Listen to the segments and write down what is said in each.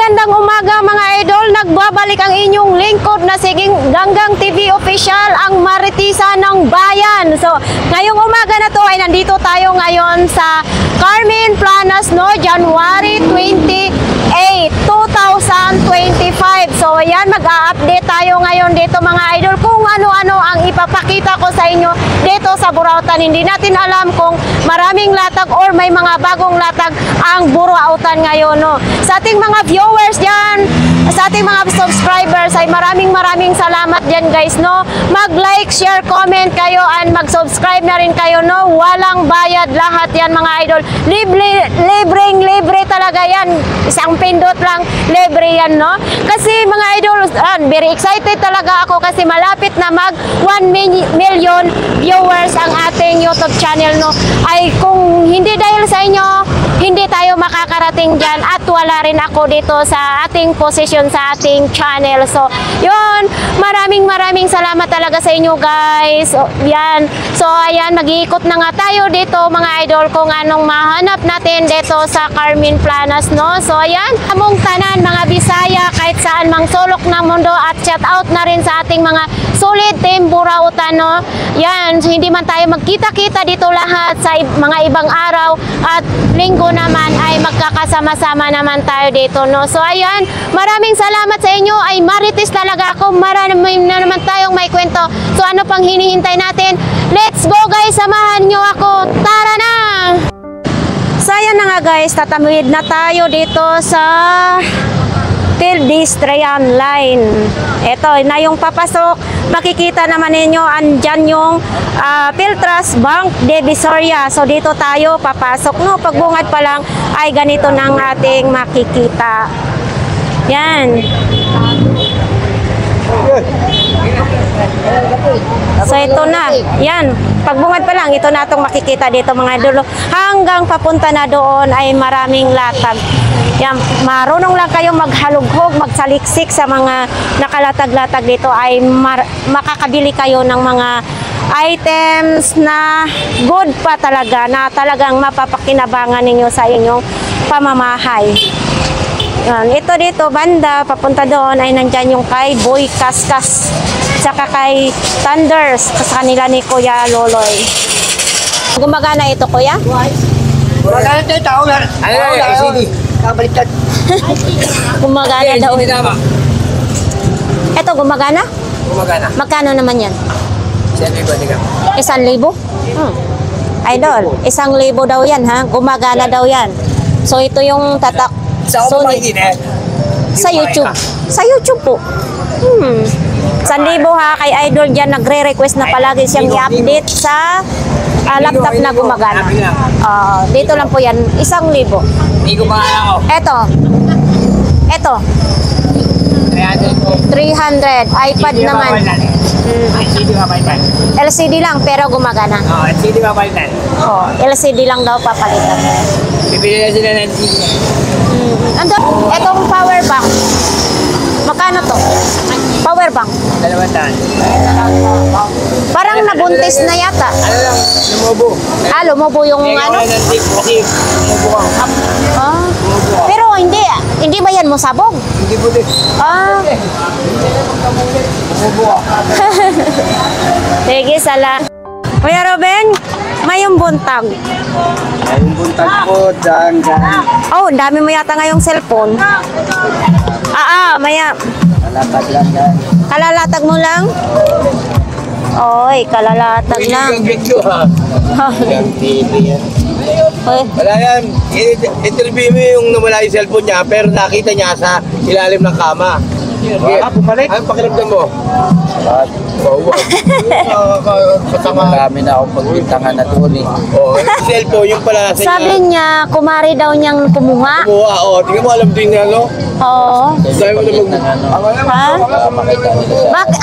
Magandang umaga mga idol, nagbabalik ang inyong lingkod na siging Ganggang TV Official, ang Maritisan ng Bayan. So, ngayong umaga na to ay nandito tayo ngayon sa Carmen Planas, no, January 28, 2025. So, ayan, mag-a-update tayo ngayon dito mga idol kung ano-ano ang ipapakita ko sa inyo dito sa Burautan. Hindi natin alam kung maraming latag or may mga bagong latag ang Burautan ngayon, no. Sa ating mga viewers dyan, sa ating mga subscribers ay maraming salamat dyan guys, no. Mag-like, share, comment kayo and mag-subscribe na rin kayo, no. Walang bayad lahat yan mga idol. Libre talaga yan. Isang pindot lang, libre yan, no. Kasi mga idol, very excited talaga ako kasi malapit na mag 1 million viewers ang ating YouTube channel, no. Ay kung hindi dahil sa inyo, hindi tayo makakarating dyan at wala rin ako dito sa ating position sa ating channel. So, yun, maraming salamat talaga sa inyo guys. So, yan. So, ayan, mag-iikot na nga tayo dito mga idol kung anong mahanap natin dito sa Carmen Planas, no. So, ayan, among tanan mga Bisaya kahit saan mang sulok ng mundo at shout out na rin sa ating mga solid team Burautan, no. Yan, hindi man tayo magkita-kita dito lahat sa mga ibang araw at linggo naman ay magkakasama-sama naman tayo dito, no. So ayan, maraming salamat sa inyo, ay marites talaga ako, marami na naman tayong may kwento. So ano pang hinihintay natin? Let's go guys, samahan nyo ako, tara na! So ayan na nga guys, tatamid na tayo dito sa pedestrian line. Ito na yung papasok. Makikita naman ninyo, andyan yung Philtras Bank Divisoria. So dito tayo papasok, no. Pagbungad pa lang ay ganito nang ating makikita. Yan. So ito na. Yan. Pagbungad pa lang, ito na itong makikita dito mga dulo. Hanggang papunta na doon ay maraming latag. Yan, marunong lang kayo maghalughog, magsaliksik sa mga nakalatag-latag dito ay makakabili kayo ng mga items na good pa talaga, na talagang mapapakinabangan ninyo sa inyong pamamahay. Yan, ito dito, banda, papunta doon ay nandyan yung kay Boy Kaskas, saka kay Thunders, sa kanila ni Kuya Loloy. Gumagana ito, Kuya? Gumagana ito, tao na. LCD. Kabaliktad. Gumagana daw. Ito, gumagana? Gumagana. Magkano naman yan? 1,000. 1,000? Idol, 1,000 daw yan, ha? Gumagana daw yan. So, ito yung tatak. Sa YouTube. Sa YouTube po. 1,000 ha, kay Idol dyan nagre-request na palagi siyang i-update sa laptop na gumagana. Dito lang po yan, 1,000. Hindi ko pangalan ko. Ito. 300. iPad naman. LCD mapalitan. LCD lang pero gumagana. LCD mapalitan. LCD lang daw papalitan. Bibili na sila ng LCD. Itong power bank. Magkano to? Power bank. 200. Parang nabuntis na yata. Ano lang, lumubo. Lumubo yung ano? Kasi lumubo ka. Pero hindi ba yan musabog? Hindi po din. Lumubo ka. Sige, sala. Kuya Ruben, mayong buntag. Yung buntag po, dyan. Oh, ang dami mo yata ngayong cellphone. Maya. Kalatag lang dyan. Kalalatag mo lang? Oy, kalalatag lang. Yung video ha. Yung TV yan. Wala yan. Interview mo yung nawala yung cellphone niya, pero nakita niya sa ilalim ng kama. Pumalik? Anong pakiramdam mo? Marami na akong pagbintangan na doon eh. Yung cellphone, yung pala nasa Sabi niya, kumari daw niyang kumuha. Kumuha, tingnan mo, alam din niya, no? Oo. Sabi mo na Ha?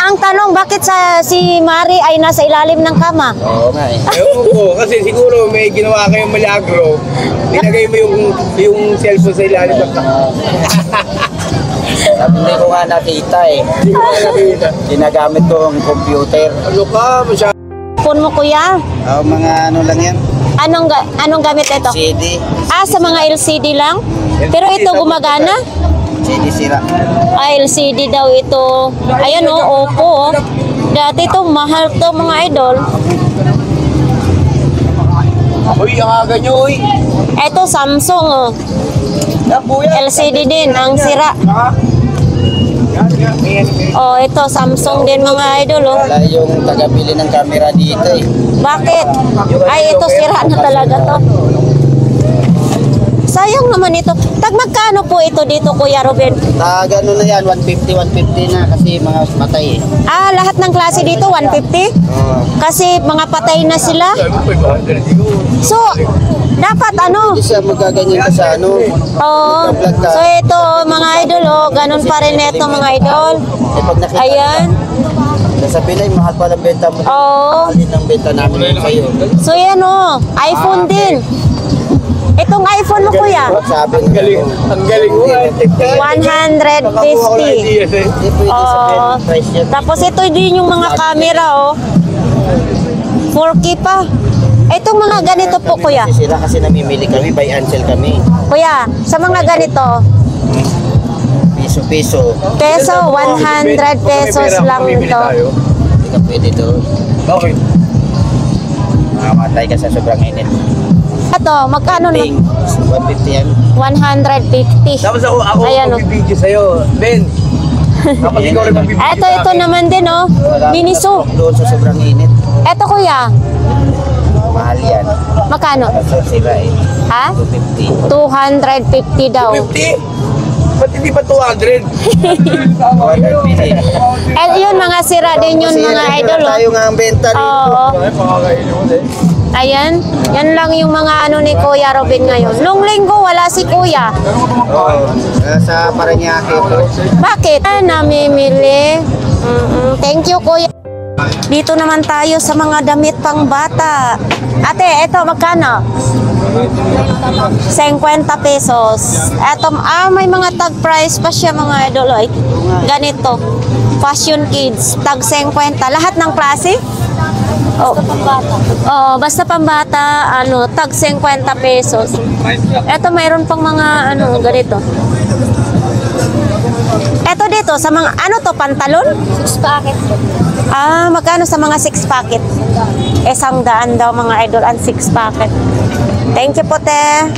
Ang tanong, bakit si Mari ay nasa ilalim ng kama? Oo nga eh. Ewan ko, kasi siguro may ginawa kayong malagro. Nilagay mo yung cellphone sa ilalim ng kama. Hindi ko nga nakita eh. Hindi ko nga nakita. Ginagamit ko ang computer. Ano ka? Phone mo kuya? Mga ano lang yan. Anong gamit ito? CD. Sa mga LCD lang? Pero ito gumagana? LCD sira. LCD daw ito. Ayan oh, Oppo. Dati to mahal to mga idol. Uy, ang aga nyo, uy. Ito Samsung oh. LCD din ang sira. Oh, ito Samsung din mga idol oh. Wala yung tagabili ng camera dito eh. Bakit? Ay, ito sira na talaga to. Sayang naman ito. Tag magkano po ito dito, Kuya Ruben? Gano'n na yan, 150 na kasi mga patay eh. Ah, lahat ng klase dito 150? Kasi mga patay na sila. So, dapat ano? Hindi siya magaganyan ka sa ano. Oh, so ito mga idol oh, ganun pa rin ito mga idol. Eh pag nakita Ayan. sasabihin ay mahal pa ng benta mo. Oh. Mahal din ang benta namin sa'yo. So yan oh, iPhone din. Itong iPhone mo kuya, Sabi Ang galing mo. 150. Hindi pwede Oh. sabihin price yan. Tapos ito din yung mga camera oh. 4K pa. Itong mga ganito po kuya. Kasi sila kasi namimili kami, buy and sell kami. Kuya, sa mga ganito, Piso-piso. peso 100 pesos lang ito. Hindi ka pwede doon. Bakit? Mamatay ka sa sobrang init. Ito, magkano na? Ting, 150 yan. 150. Tapos ako Ayan, oh. magbibideo sa'yo. Ben, kapag ikaw rin magbibideo Ito naman din oh. Miniso. Doon sa sobrang init. Ito kuya, Mahal yan. magkano? Kasi sila eh. Ha? 250. 250 daw. 50? Ba't hindi pa 200? 150. Eh, yun mga sira din yun mga idol oh. Tayo nga ang benta rin. Oo. Ayan, yan lang yung mga ano ni Kuya Robin ngayon. Nung linggo wala si Kuya. Oo. Sa Paranaque po. Bakit? Namimili. Thank you Kuya. Dito naman tayo sa mga damit pang bata. Ate, ito magkano? 50 pesos. Eto, may mga tag price pa siya mga idol. Ay. Ganito. Fashion Kids. Tag 50. Lahat ng klase? Oh. Basta pambata, ano, tag 50 pesos. Eto, mayroon pang mga, ano, ganito. Eto dito, sa mga, ano to, pantalon? 6 packet. Magkano sa mga 6 packet? 100 daw mga idol, ang 6 packet. Thank you po, te.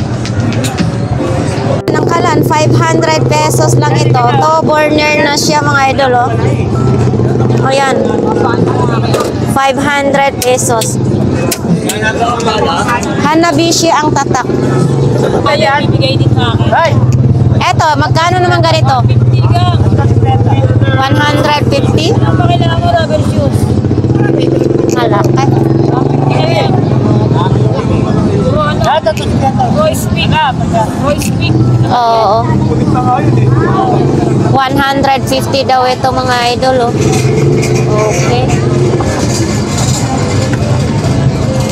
Ng kalan, 500 pesos lang ito. To, burner na siya mga idol, oh. Ayan. 500 pesos. Hanabishi ang tatak. Ayan, bibigay din sa akin. Eto, magkano naman ganito? 150? Ang pakailangan mo rubber shoes. Malaki. Ayan. Voice speak up. Voice speak. Oo. 150 daw ito mga idol, oh. Okay.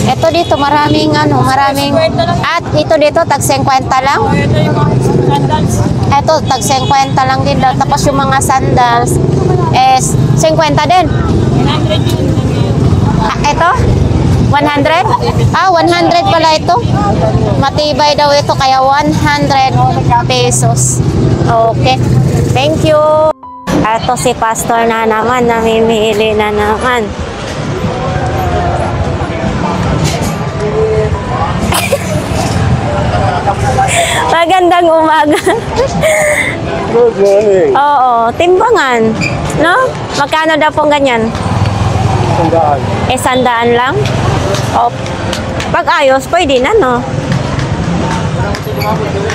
Ito dito, maraming ano, maraming... At ito dito, tag 50 lang. Ito yung mga sandals. Ito, tag 50 lang din daw. Tapos yung mga sandals, is 50 din. 100 yun. Ito? 100? 100 pala ito. Matibay daw ito, kaya 100 pesos. Okay. Thank you. Ito si Pastor na naman, namimili na naman. Magandang umaga. Good morning. Oo, timbangan. No? Magkano daw pong ganyan? Sandaan. 100 lang? O, pag ayos, pwede na, no?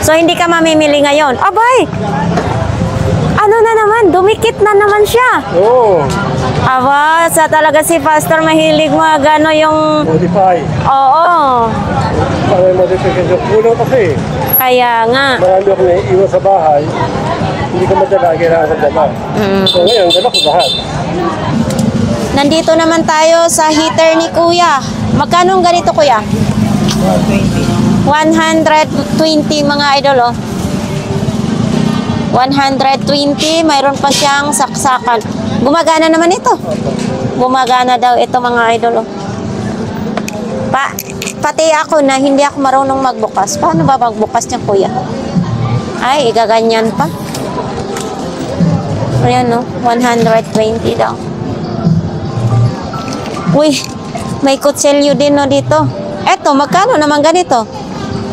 So, hindi ka mamimili ngayon. Abay! Ano na naman? Dumikit na naman siya. Oo. Aba, sa talaga si Pastor mahilig mga gano yung... Modify. Oo. Para modification. Kulang kasi. Kaya nga. Marami ako naiiwan sa bahay. Hindi ko madala. Kailangan sa dala. So ngayon, dala ko lahat. Nandito naman tayo sa heater ni Kuya. Magkano ang ganito, Kuya? 120 mga idol, oh. 120, mayroon pa siyang saksakan. Gumagana naman ito. Gumagana daw ito mga idol, oh. Pati ako na hindi ako marunong magbukas. Paano ba magbukas niya, Kuya? Ay, igaganyan pa. Ayan, no? 120 daw. Uy, may kutsilyo din, no, dito. Eto, magkano naman ganito?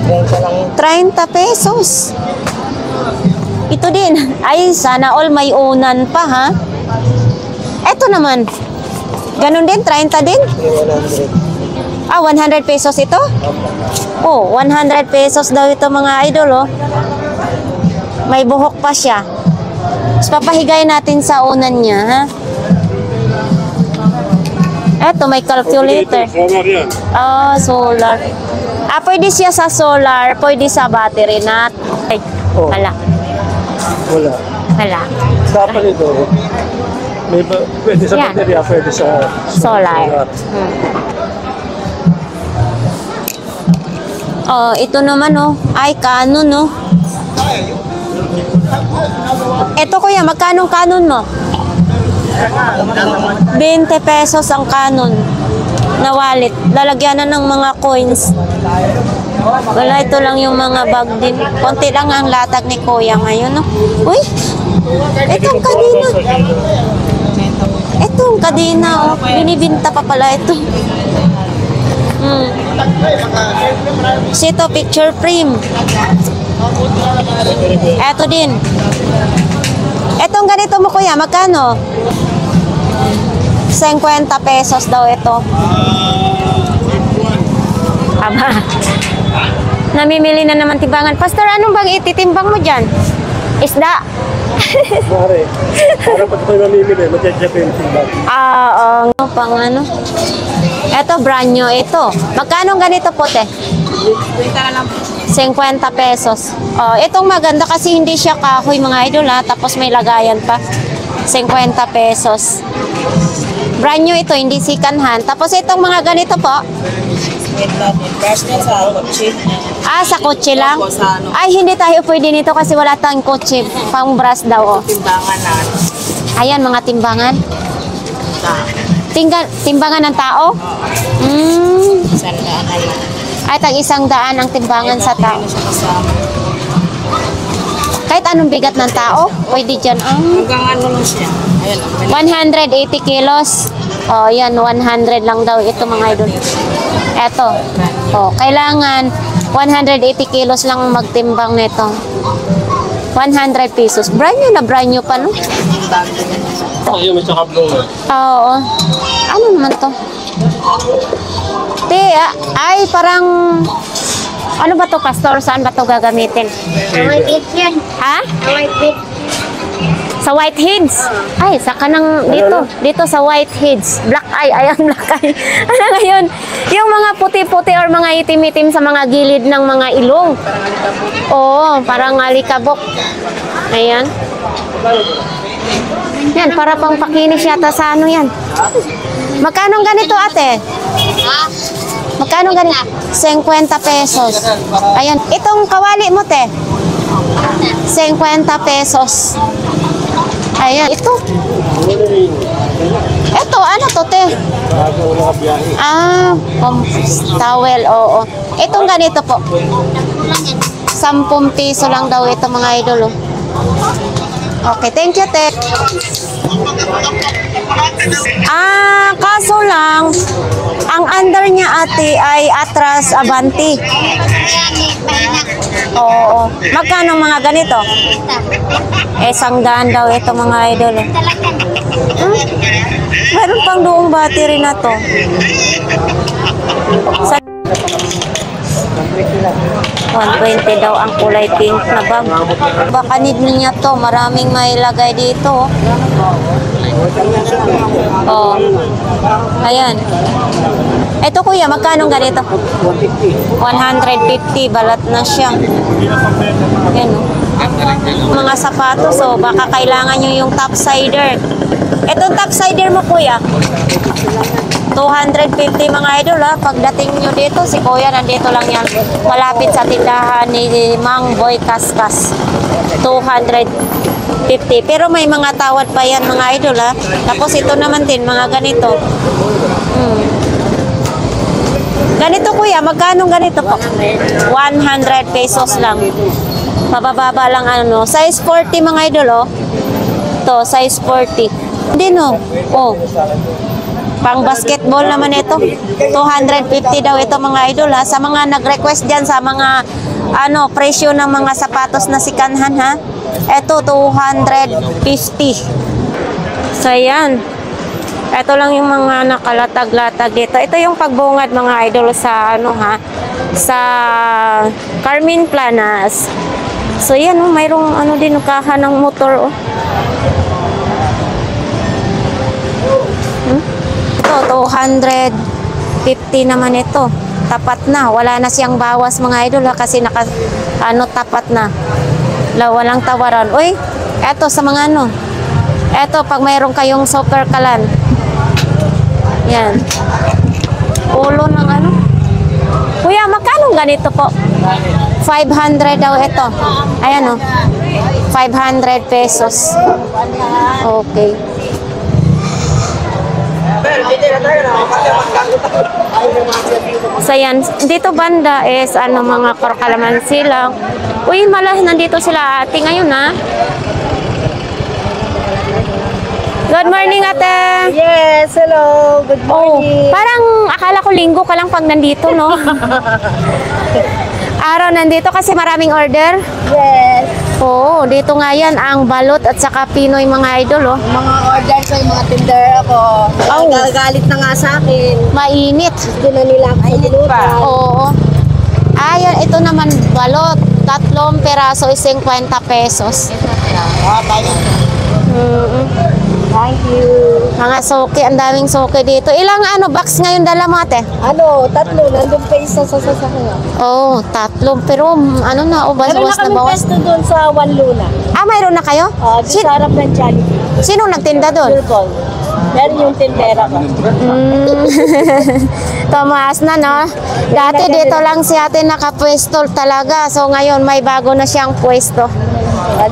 30 pesos. Ito din. Ay, sana all may unan pa, ha? Eto naman. Ganun din, 30 din? 100 pesos ito? Oh, 100 pesos daw ito mga idol, oh. May buhok pa siya. Tapos papahigay natin sa unan niya, ha? Eto, may calculator. Solar yan. Solar. Pwede siya sa solar, pwede sa battery na. Ay, Oh. wala. Wala. Dapat ito. Pwede sa Yan. baterya, pwede sa Solar. Ito naman, oh. Ay, Canon, oh. Ito, kuya, magkano Canon mo? 20 pesos ang Canon na wallet. Lalagyan na ng mga coins. Wala, ito lang yung mga bag din. Konti lang ang latag ni kuya ngayon, no? Uy! Itong kadena. Itong kadena, oh. Binibinta pa pala ito. Ito, picture frame. Ito din. Etong ganito mo, kuya, magkano? 50 pesos daw ito. Aba. Namimili na naman timbangan. Pastor, anong bang ititimbang mo dyan? Isda? Mare, para pag ito'y mamimili, mag-check yung timbang. Pang ano? Ito, brand new ito. Magkano ganito po, te? 50 pesos. Itong maganda kasi hindi siya kahoy, mga idol, ha? Tapos may lagayan pa. 50 pesos. Brand new ito, hindi second hand. Tapos itong mga ganito po. Sa kotse lang? Ay, hindi tayo pwede nito kasi wala tayong kotse. Pang brass daw, oh. Timbangan na. Ayan, mga timbangan. Timbangan ng tao? Sandaan na yun. Ay, tag-100 ang timbangan sa tao. Kahit anong bigat ng tao, pwede dyan. Hanggang ano lang siya. Ayan, 180 kilos. Yan, 100 lang daw ito, mga idol. Eto. Kailangan 180 kilos lang magtimbang nito. 100 pesos. Brand new pa, no? Yung may sakablong. Oo. Ano naman to? Ay, parang... Ano ba to, Pastor? Saan ba to gagamitin? Whiteheads yan. Ha? Whiteheads. Sa Whiteheads? Ay, saka nang dito. Dito sa Whiteheads. Black eye. Ayan, black eye. Ano ngayon? Yung mga puti-puti or mga itim-itim sa mga gilid ng mga ilong. Oo, parang alikabok. Ayan. Yan, para pang pakinis yata sa ano yan. Magkano ganito, ate? Magkano ganito? 50 pesos. Ayan. Itong kawali mo, te? 50 pesos. Ayan. Ito. Ito, ano to, te? Towel, oo. Itong ganito po. 10 piso lang daw ito, mga idol, oh. Okay, thank you, te. Kaso lang, ang under niya, ate, ay Atras Avanti. Oo. Magkano mga ganito? 100 daw ito, mga idol. Meron pang doong battery na to. Sa 120 daw ang kulay pink na bag. Baka need niya to. Maraming mailagay dito. Ayan. Ito, kuya, magkano ganito? 150. Balat na siya. Ayan, oh. Mga sapatos, baka kailangan nyo yung topsider. Itong topsider mo, kuya, 250, mga idol, ha. Pagdating nyo dito, si kuya nandito lang yan. Malapit sa tindahan ni Mang Boy Kaskas. 250. Pero may mga tawad pa yan, mga idol, ha. Tapos ito naman din, mga ganito. Ganito, kuya, magkano ganito po? 100 pesos lang. Mabababa lang, ano. Size 40, mga idol, oh. Ito, size 40. Hindi no. Oh. Pang basketball naman ito. 250 daw ito mga idol ha. Sa mga nag-request dyan sa mga presyo ng mga sapatos na sikanhan ha. Ito 250. So yan. Ito lang yung mga nakalatag-latag dito. Ito yung pagbungad mga idol sa sa Carmen Planas. So yan mayroong din kaha ng motor oh. Ito 250 naman ito. Tapat na, wala na siyang bawas mga idol ha, kasi tapat na. Walang tawaran. Uy, eto sa mga eto pag mayroon kayong super kalan. Yan. Ulo ng Kuya, magkano ganito po? 500 daw ito. Ayan 500 pesos. Okay. So yan, dito banda is mga kalamansi lang. Uy, malas nandito sila ate ngayon ha. Good morning ate. Yes, hello. Good morning. Parang akala ko linggo ka lang pag nandito no. Araw nandito kasi maraming order. Yes. Oo, dito nga yan ang balot at saka Pinoy mga idol oh. Mga order sa mga tinder ako. Gagalit na nga sa akin. Mainit. Gusto na nila ako sa lutan. Oo. Ayan, ito naman balot. 3 peraso is 50 pesos. Thank you. Mga soke, ang daming soke dito. Ilang box ngayon dala mo ate? 3. Nandun pa isa sa sasakyan. Oh, 3. Pero Meron na bawas na kami bawas. pesto doon sa One Luna. Mayroon na kayo? Sa harap ng Jollibee. Sino nagtinda doon? Purple. Meron yung tindera ko. Tumaas na no? Dati dito lang si ate nakapwesto talaga. So ngayon may bago na siyang pwesto.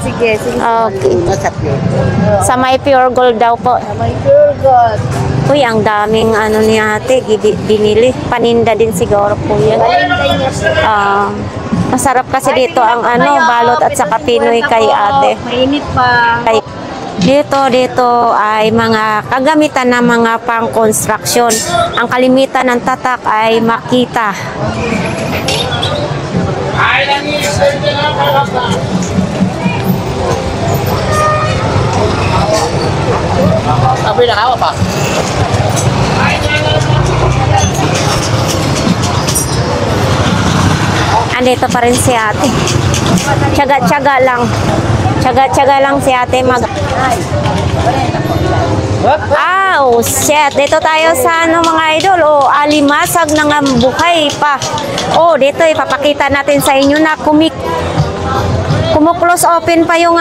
Sige. Okay. Sa may pure gold daw po. May pure gold. Uy, ang daming ni ate, binili. Paninda din siguro po yan. Masarap kasi dito ang balot at saka Pinoy kay ate. Mainit pa. Dito ay mga kagamitan ng mga pang-construction. Ang kalimitan ng tatak ay Makita. Sabi na kawa pa. Andito pa rin si ate. Tiyaga-tiyaga lang. Tiyaga-tiyaga lang si ate oh, shit. Dito tayo sa mga idol. Oh, alimasag ng buhay pa. Oh, dito ipapakita natin sa inyo na kumu-close open pa yung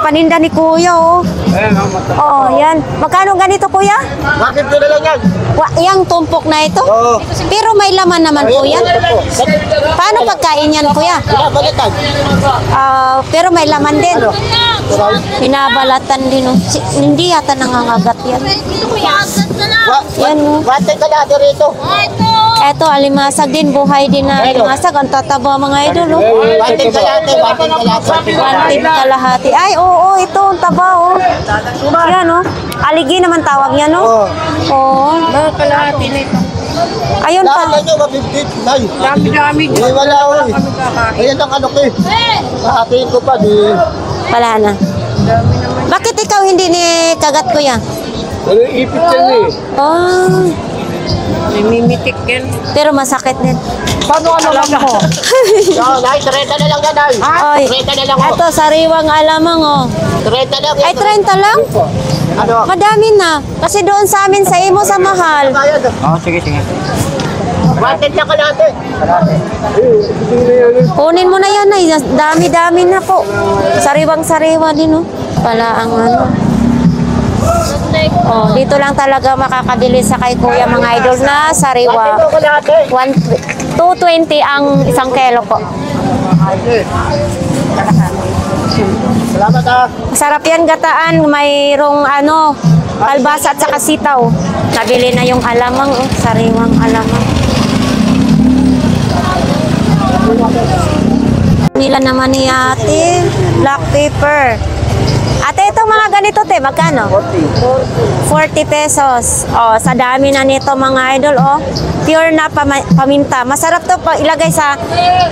paninda ni kuya oh. Oh, yan. Magkano ganito kuya? Bakit ko na lang yan? Yang tumpok na ito? Oo. Pero may laman naman kuya. Paano pagkain yan kuya? Balikan. Pero may laman din. Binabalatan din oh. Hindi yata nangangagat yan. Yan oh. Bate ka natin rito. Eto, alimasag din. Buhay din na alimasag. Ang tataba mga idol oh. Bate ka natin. One tip kalahati. Ay, oo, ito, ang taba, oh. Yan, oh. Aligi naman tawag yan, oh. Oo. Mga kalahati na ito. Ayun pa. nyo, mabibit. Nay. Dami-dami. Wala ko eh. Ayan ang Hahatiin ko pa, di. Wala na. Bakit ikaw hindi ni kagat kuya? Ano ipit yan eh. Oh. Mimitik yan. Pero masakit din. Paano alam mo? Nay, 30 na lang yan, Nay. Oy. 30 na lang ho. Eto, sariwang alamang, oh. 30 lang. Ay, 30 lang? Ano? Madami na. Kasi doon sa amin, sa imo, sa mahal. Sige. Wanted na ka natin. Kunin mo na yan, ay. Dami-dami na po. Sariwang-sariwa din, oh. Pala ang Oh, dito lang talaga makakabili sa kay kuya mga idol na sariwa. 220 ang 1 kilo po. Salamat ah. Masarap yan gataan, mayroong kalbasa at saka sitaw. Nabili na yung alamang, oh, sariwang alamang. Nila naman ni ate, black pepper. Ate, ito Itong mga ganito, te, magkano? 40 pesos. Oh, sa dami na nito mga idol, oh. Pure na paminta. Masarap to pa ilagay sa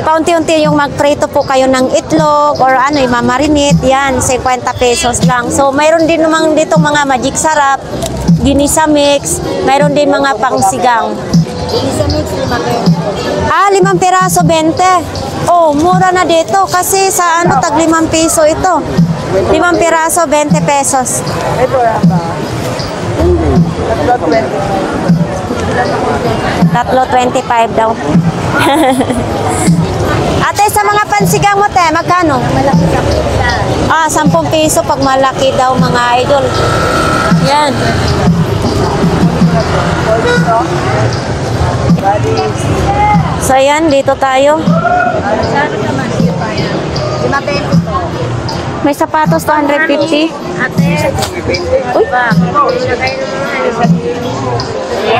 paunti-unti yung magprito po kayo ng itlog or ano, imamarinate. Yan, 50 pesos lang. So, mayroon din naman dito mga magic sarap, ginisa mix, mayroon din mga pangsigang. Ah, 5 piraso, 20. Oh, mura na dito kasi sa ano, tag 5 piso ito. 5 piraso, 20 pesos. Tatlo 25 daw. Ate, sa mga pansigang mo, te, magkano? Ah, 10 piso pag malaki daw mga idol. Yan. So, yan, dito tayo. May sapatos, 250. Uy.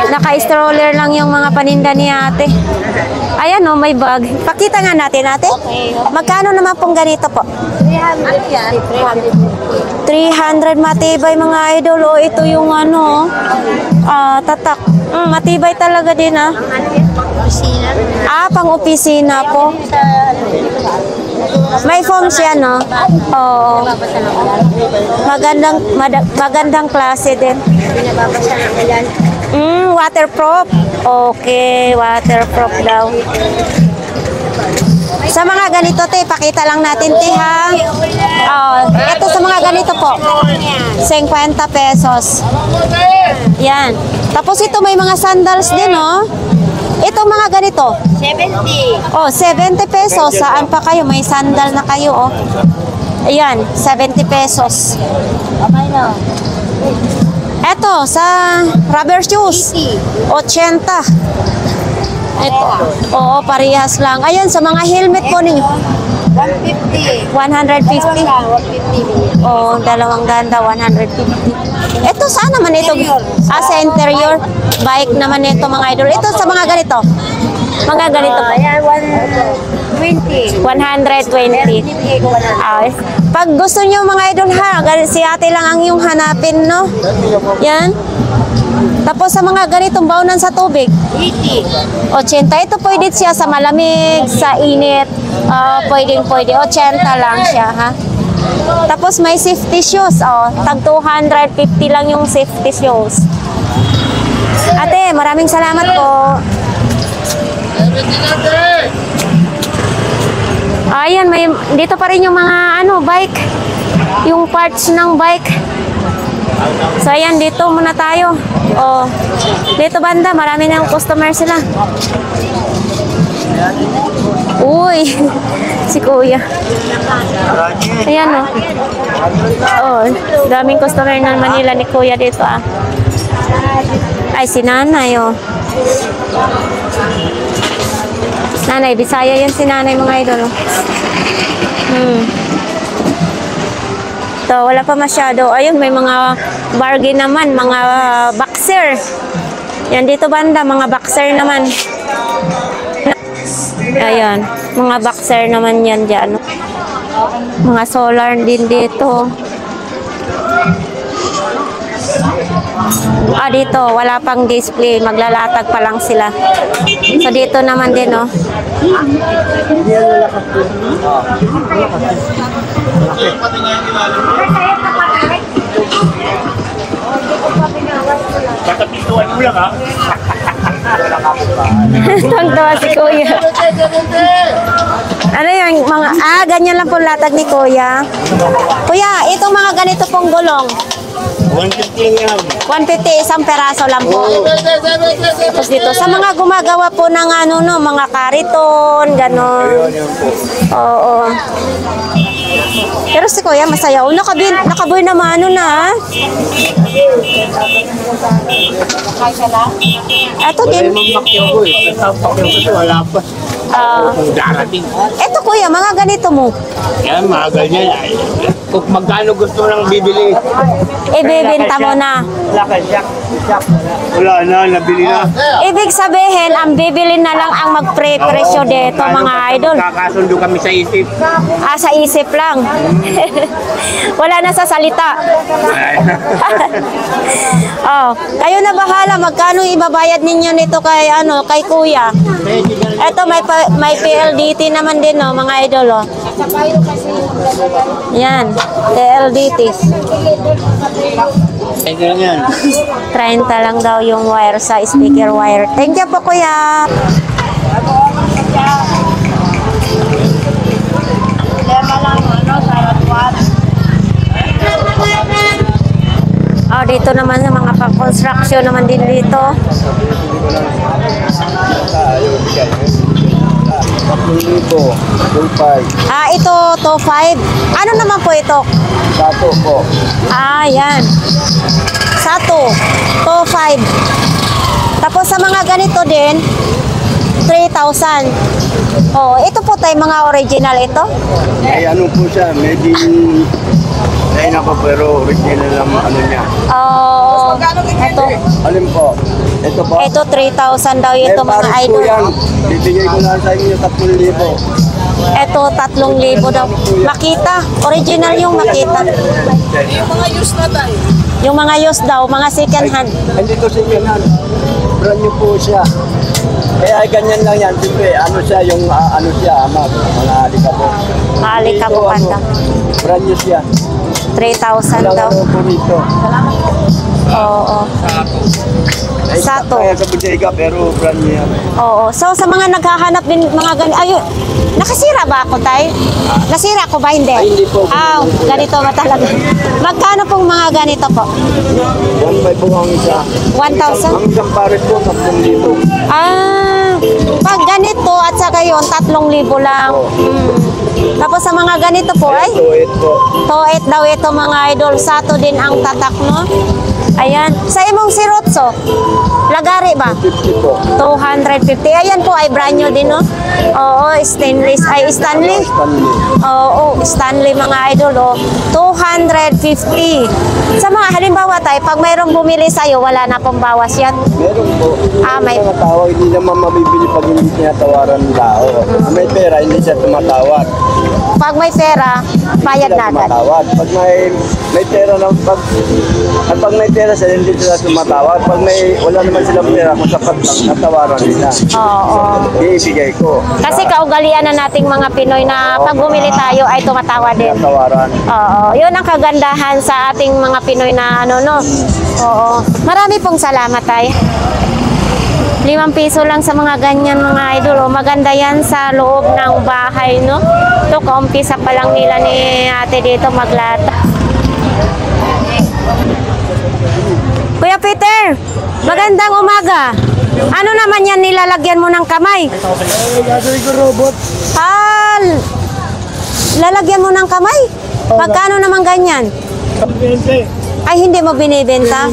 Naka-stroller lang yung mga paninda ni ate. Ayan o, may bag. Pakita nga natin, ate. Magkano naman pong ganito po? 300 matibay mga idol. O, ito yung ano, tatak. Matibay talaga din, ah. Ah, pang-opisina po. May foam siya, no? Oo. Magandang klase din. Waterproof. Okay, waterproof daw. Sa mga ganito, te, pakita lang natin, te, ha? Ito sa mga ganito po. 50 pesos. Yan. Tapos ito may mga sandals din, no? Ito mga ganito. 70. Oh, 70 pesos. Saan pa kayo? May sandal na kayo, oh. Ayan, 70 pesos. Okay na. Eto, sa rubber shoes, 80. Ito. Oo, parehas lang. Ayan, sa mga helmet po ninyo. 150. 150. 150. Oh, dalawang ganda, 150. Ito, saan naman ito? Ah, sa interior. Bike naman ito, mga idol. Ito sa mga ganito. Mga ganito po. Ayan, 120. 120. Pag gusto nyo mga idol, ha, si ate lang ang yung hanapin, no? Yan. Tapos sa mga ganitong baunan sa tubig, 80. 80. Ito pwede siya sa malamig, sa init. Pwede. 80 lang siya, ha? Tapos may safety shoes. Tag 250 lang yung safety shoes. Ate, maraming salamat po. Ayan, may dito pa rin yung mga bike. Yung parts ng bike. So ayan, dito muna tayo. Dito banda, marami na yung customer sila. Uy, si kuya. Ayan, daming customer ng Manila ni kuya dito, ah. Ay, si nanay, oh. Nanay, Bisaya yan si nanay, mga idol, oh. So, wala pa masyado. Ayun, may mga bargain naman, mga boxer. Yan, dito banda, mga boxer naman. Ayan, mga boxer naman yan dyan. Mga solar din dito. Dito, wala pang display. Maglalatag pa lang sila. So, dito naman din, oh. Tatapituan mo lang, ha? Tangtawa si kuya. Ano yung mga, ganyan lang po latag ni kuya. Kuya, itong mga ganito pong gulong. 150 lang yan. 150, isang peraso lang po. Tapos dito, sa mga gumagawa po ng mga kariton, gano'n. Oo. Pero si kuya, masaya. Nakaboy naman, na. Ito din. Wala pa. Kung darating. Eto kuya, mga ganito mo. Yan, mga ganyan. Ay, kung magkano gusto nang bibili. Ibibenta mo na. Wala na, nabili na. Ibig sabihin, ang bibili na lang ang magpresyo dito mga idol. Kakasundo kami sa isip. Sa isip lang. Wala na sa salita. Oh, kayo na bahala magkano ibabayad ninyo nito kay kay kuya. Ito may PLDT naman din mga idol Yan, PLDT. Ito lang yan. 30 lang daw yung wire sa speaker wire. Thank you po kuya. Dito naman sa mga pang-construction naman din dito. Ito, 2.5. Ano naman po ito? Sato po. Yan. Sato, 2.5. Tapos sa mga ganito din, 3,000. Ito po tayo mga original ito. Ay ano po siya, medyo ay nako pero original lang ano niya. Ito. Alin po? Ito po. Ito 3,000 daw ito mga pares po idol. yan. Bibigay ko lang sa inyo 3,000. Ito 3,000 daw. Makita, original yung Makita. Yung mga used daw, mga second hand. Hindi to second hand. Brand new po siya. Kaya ganyan lang yan. Siyempre, ano siya, yung mga alikabo. Alikabo Ito, panda. Brand new siya. 3,000 daw. Ano po rito. Oo. Sato. Kaya sa bodega pero brand new yan. Oo. So sa mga naghahanap din mga ayun. Nakasira ba ako, tay? Nasira ko ba? Hindi. Ay, hindi po. Ganito ba talaga? Magkano pong mga ganito po? 1,500 po ang isa. 1,000? Ang isang pares po, 3,000. Pag ganito at saka yun, 3,000 lang. Tapos sa mga ganito po ay? 2,800 po. 2.8 daw ito mga idol. Sato din ang tatak, no? Ayan. Sa imong sirotso, lagari ba? 50 po. 250. Ayan po ay brand new din, no? Oo, stainless. Ay, Stanley. Stanley. Oo, Stanley mga idol, 250. Sa mga halimbawa tayo, pag mayroong bumili sa'yo, wala na pong bawas yan. Meron po. May- Mga tao, hindi naman mabibili pag hindi tinatawaran ng tao. May pera, hindi siya tumatawad. Pag may pera, bayad Sila na agad. tumatawad. Pag may pera na, pag may pera sila, hindi sila tumatawad. Pag wala naman silang pera, kung sapat lang, natawaran nila. Oo. Ibigay ko. Kasi kaugalian na nating mga Pinoy na pag bumili tayo ay tumatawa din. Natawaran. Oo, yun ang kagandahan sa ating mga Pinoy na no? Oo. Marami pong salamat ay. 5 piso lang sa mga ganyan mga idol. Maganda yan sa loob ng bahay, no? Ito, kaumpisa pa lang nila ni ate dito maglata. Kuya Peter, magandang umaga. Ano naman yan nilalagyan mo ng kamay? Gagawin ko robot. Lalagyan mo ng kamay? Magkano naman ganyan? Ay, hindi mo binibenta?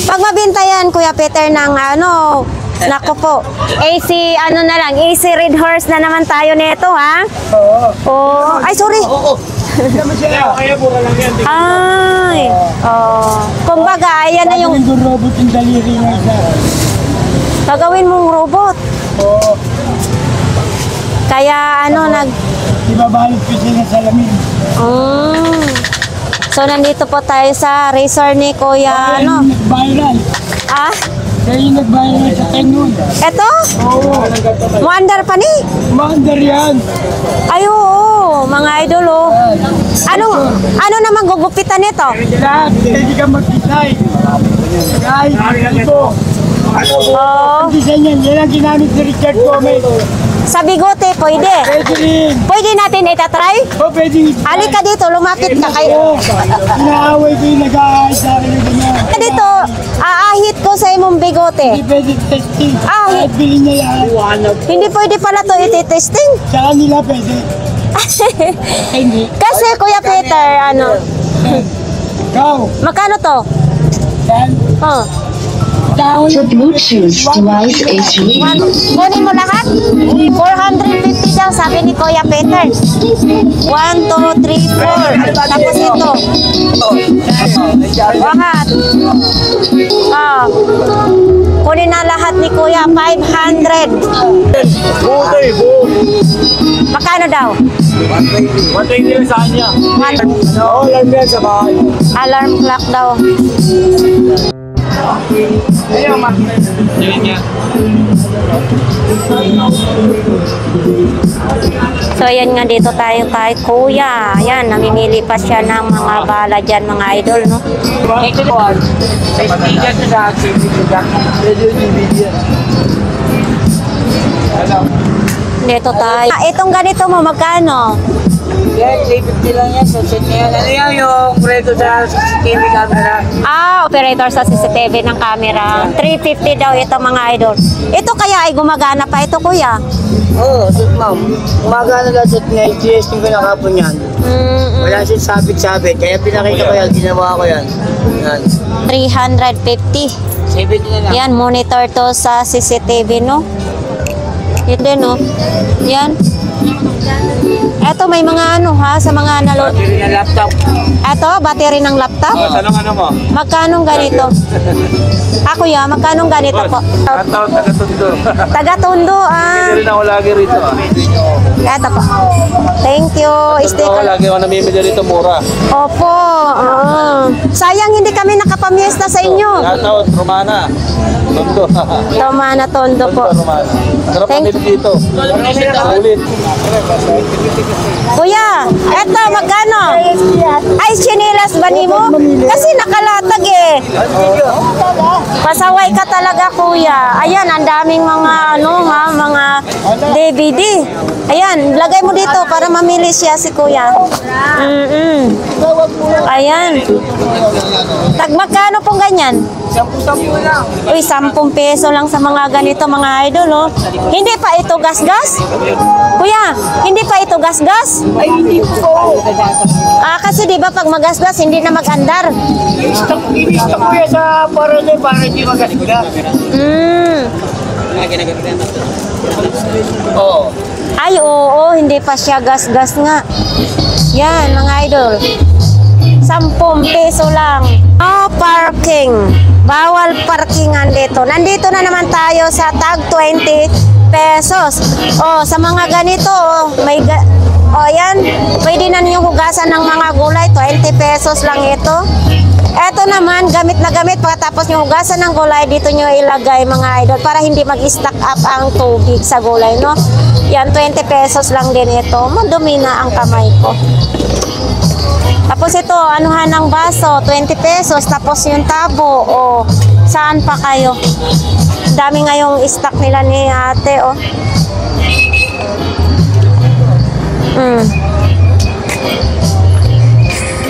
Pag mabenta yan, Kuya Peter, ng nako po, AC, na lang, AC Red Horse na naman tayo nito, ha? Oo. Ay, sorry. Kaya mura lang yan. Ay. Kumbaga, ayan na yung Gagawin ko robot yung daliri na isa. gagawin mong robot. Oo. Kaya, Ibabalot ko sila sa lamin. So, nandito po tayo sa resort ni Kuya, Nag-viral. Kaya yung nag-viral sa Tenon. Eto? Oo. Muandar pa ni? Maandar yan. Ay, oo, mga idol, oh. Ano naman gugupitan nito? Lahat, hindi ka magkitay. Kahit ito. Oh, Ang design yan, yan ang ginamit ni Richard Gomez. sa bigote, pwede. Pwede rin. Pwede natin itatry? O, pwede. Halika dito, lumapit ka kay... Oo. Inaaway ko yung nag-aahit sa akin yung ganyan. Dito, aahit ko sa imong bigote. Hindi pwede testing. Ah, Kahit bilhin niya yan. Hindi pwede pala to iti-testing. Sa kanila pwede. Hindi. Kasi, Kuya Peter, Ikaw. magkano to? Yan. Oh, The Bluetooth device is ready. Kunin mo lahat? 450 daw, sabi ni Kuya Peter. 1, 2, 3, 4. Tapos ito. Lahat. Oh. Kunin na lahat ni Kuya, 500. Makano daw? 120 lang sa kanya. Oo, alarm yan sa bahay. Alarm clock daw. So ayan nga, dito tayo kay Kuya. Ayan, namimili pa siya ng mga bala dyan, mga idol, no? Dito tayo. Itong ganito mo, magkano? Yan, 350 lang yan. So, check niya yan. Ano yan yung preto sa CCTV camera? Operator sa CCTV ng camera. 350 daw ito, mga idol. Ito kaya ay gumagana pa ito, Kuya? Oo, so, ma'am. Umaga na lang sa testing ko na kapon yan. Wala siya sabit-sabit. Kaya pinakita ko yan, ginawa ko yan. Yan. 350. 70 na lang. Yan, monitor to sa CCTV, no? Yun din, no? Yan. Eto, may mga ano, ha? Sa mga nalot. Battery na laptop. Eto, battery ng laptop. Anong ano mo? Magkanong ganito? Kuya, magkanong ganito po? Taon, taga-tundo. Taga-Tondo, Hindi rin ako lagi rito. Eto po. Thank you. Ako Sticker. lagi ako namimili rito, mura. Opo. Sayang hindi kami nakapamiesta sa inyo. Taon, Romana. Tundo. Tomana Tondo po. Romana. Sarap Thank- kami dito. Ulit. Kuya, eto, magkano? Ay, chinilas ba ni mo? Kasi nakalatag eh. Pasaway ka talaga, Kuya. Ayan, ang daming mga ano ha, mga DVD. Ayan, lagay mo dito para mamili siya si Kuya. Ayan. Tag magkano pong ganyan? 10 lang. Uy, 10 peso lang sa mga ganito, mga idol, oh. Hindi pa ito gas-gas? Kuya, hindi pa ito gas-gas? Ay, hindi po. Kasi di ba pag magasgas, hindi na mag-andar. Inista ko yan sa para hindi magasgas. Oo. Ay, oo, hindi pa siya gas-gas nga. Yan, mga idol. 10 peso lang. Parking. Bawal parkingan dito. Nandito na naman tayo sa tag 20 pesos. Sa mga ganito, yan. Pwede na niyo hugasan ng mga gulay. 20 pesos lang ito. Eto naman, gamit na gamit. Pagkatapos nyo hugasan ng gulay, dito nyo ilagay, mga idol, para hindi mag-stack up ang tubig sa gulay, no? Yan, 20 pesos lang din ito. Madumi na ang kamay ko. Tapos ito, anuhan ng baso, 20 pesos. Tapos yung tabo, saan pa kayo? Dami ngayong stock nila ni ate,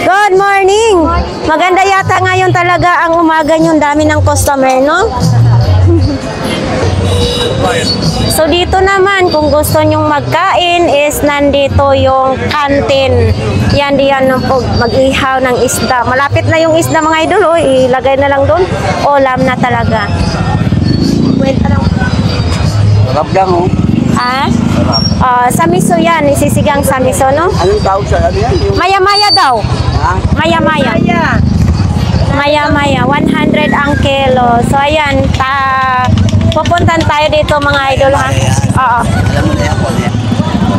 Good morning! Maganda yata ngayon talaga ang umaga nyo. Dami ng customer, no? So dito naman, kung gusto nyong magkain is nandito yung canteen. Yan diyan mag-ihaw ng isda. Malapit na yung isda, mga idol. Ilagay na lang doon. Ulam na talaga. Wait, Sarap lang, oh. Sa miso yan. Isisigang sa miso, no? Anong tawag sa ano yan? Maya-maya daw. Maya-maya. Maya-maya. 100 ang kilo. So ayan, pupuntan tayo dito, mga idol, ha? Oo. Alam mo na yan, po yan.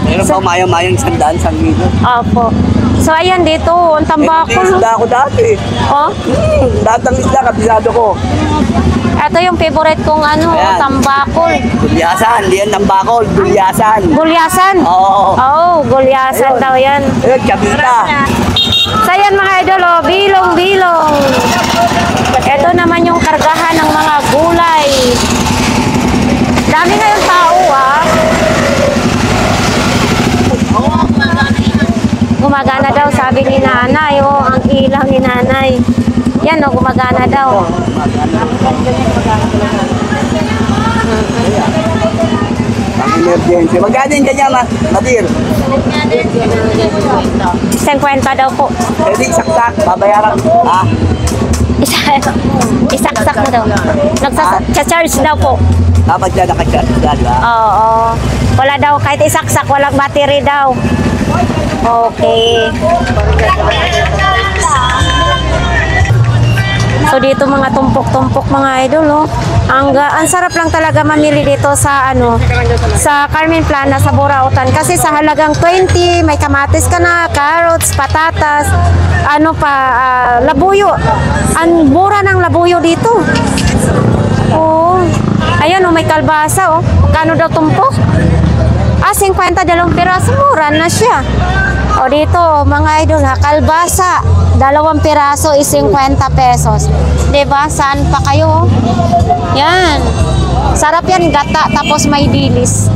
Meron pa maya-mayang 100 sa kilo. Opo. So ayan dito, ang tambakol. Isda ako dati. Lahat ng isda, kabisado ko. Ito yung favorite kong Ayan. tambakol. Gulyasan, hindi yan tambakol, gulyasan. Gulyasan? Oo. Gulyasan daw yan. Ayun, kabita. So ayan, mga idol, bilong-bilong. Ito naman yung kargahan ng mga gulay. Dami ngayong tao, Gumagana daw, sabi ni nanay, ang ilaw ni nanay. Yan, gumagana daw. Ang emergency. Magkano yung ganyan, Madir? 50 daw po. Pwede saksak, babayaran. Ah, Isaksak mo daw. Nagsa-charge daw po. dapat dyan nakacharge dyan, ba? Oo. Wala daw, kahit isaksak, walang battery daw. Okay. So dito mga tumpok-tumpok mga idol, oh. Ang sarap lang talaga mamili dito sa sa Carmen Plana sa Burautan kasi sa halagang 20 may kamatis ka na, carrots, patatas, labuyo. Ang mura ng labuyo dito. Oh. Ayan oh, may kalbasa oh. Kano daw tumpok? 50 dalawang piraso, mura na siya. O dito, mga idol ha, kalbasa, 2 piraso is 50 pesos. Diba? Saan pa kayo? Yan. Sarap yan, gata, tapos may dilis.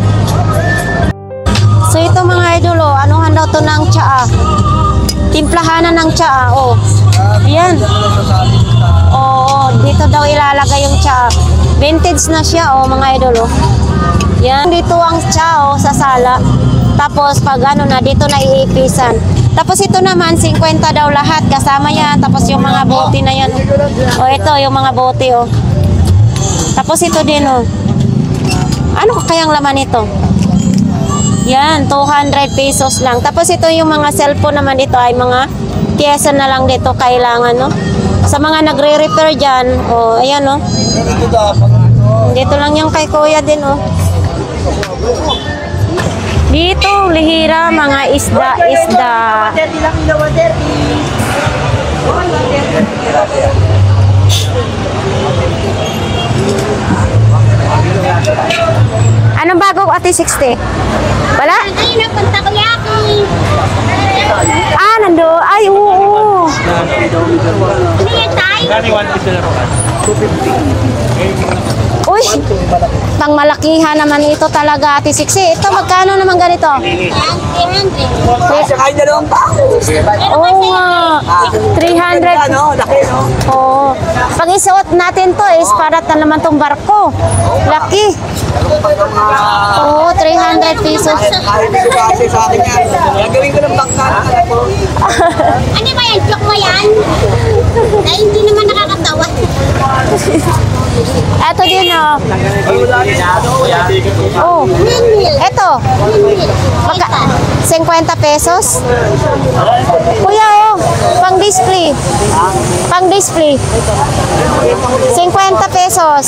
So ito mga idol, oh, anuhan daw to ng tsaa. Timplahanan ng tsaa, oh. Yan. Oh, dito daw ilalagay yung tsaa. Vintage na siya, oh, mga idol, oh. Yan. Dito ang tsaa, oh, sa sala. Tapos pag na, dito na iipisan. Tapos ito naman, 50 daw lahat. Kasama yan. Tapos yung mga bote na yan. O ito, yung mga bote, oh. Tapos ito din, oh. Ano kayang laman ito? Yan, 200 pesos lang. Tapos ito yung mga cellphone naman dito ay mga pyesa na lang dito kailangan, no? Sa mga nagre-repair dyan, oh, ayan, oh. Dito lang yung kay kuya din, oh. Dito, lihira, mga isda-isda. Anong bago, Ate 60? Wala? Ayun na, pantakoyaki. Nando. Ay, oo. Ano yan, tay? Uy, pang malakihan naman ito talaga, Ate 60. Ito, magkano naman ganito? 300. Saka yung dalawang tao. Oo nga. 300. Ano, laki, no? Oo. Pag isuot natin to is para naman tong barko. Laki. Oo, 300 pesos. Kahit ito kasi sa akin yan. Gagawin ko ng bangka. Ano ba yan? Joke mo yan? Na hindi naman nakakatawa. Eto din, oh. Oh. Eto. 50 pesos. Kuya, oh. Pang display. Pang display. 50 pesos.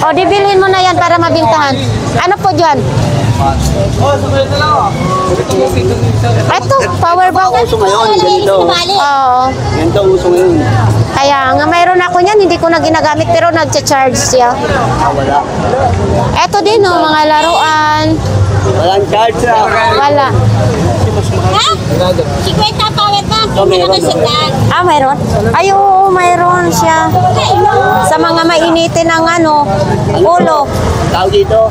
O, dibilhin mo na yan para mabintahan. Ano po dyan? Eto, power bank. Uso ngayon, ganito. Oo. Ganito uso ngayon. Kaya nga, mayroon ako niyan, hindi ko na ginagamit pero nagcha-charge siya. Wala. Eto din, oh, mga laruan. Walang charge na. Wala. Ha? 50 pawet na. Hindi naman sitan. Mayroon? Ay, oo, mayroon siya. Sa mga mainitin ng ulo. Tawag dito,